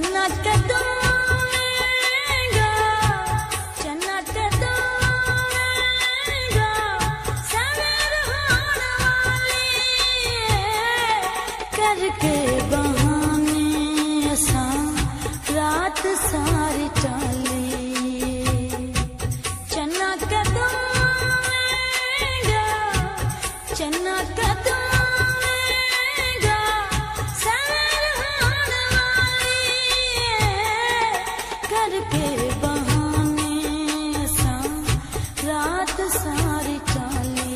चन्ना कदूंगा चन्ना कदूंगा सवेर होने वाली करके बहाने असां रात सारी टाली चन्ना कदूंगा चन्ना कदूंगा सवेर होने वाली करके बहाने असां रात सारी टाली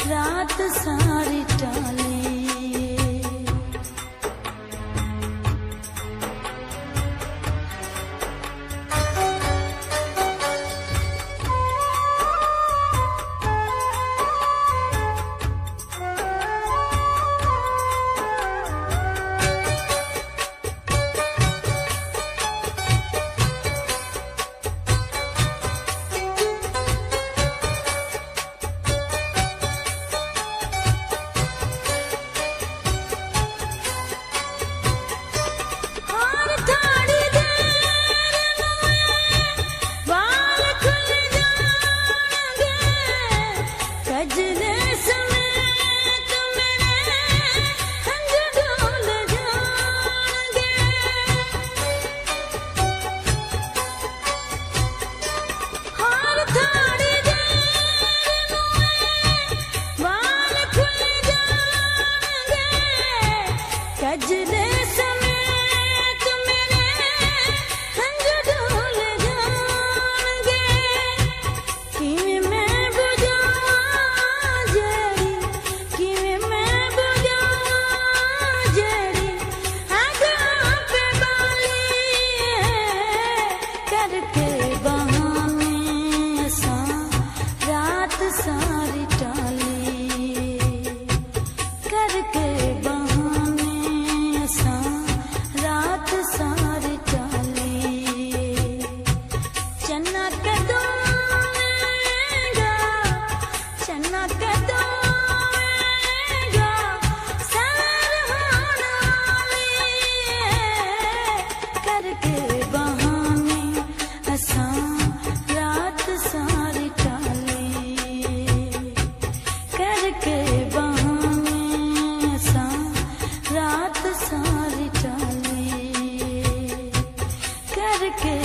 रात सारी टाली सारी टाली करके बहाने असां रात सारी टाली चन्ना कदूंगा चन्ना कदूंगा सवेर होने वाली करके बहाने असां रात सारी टाली करके बहाने असां रात सारी टाली करके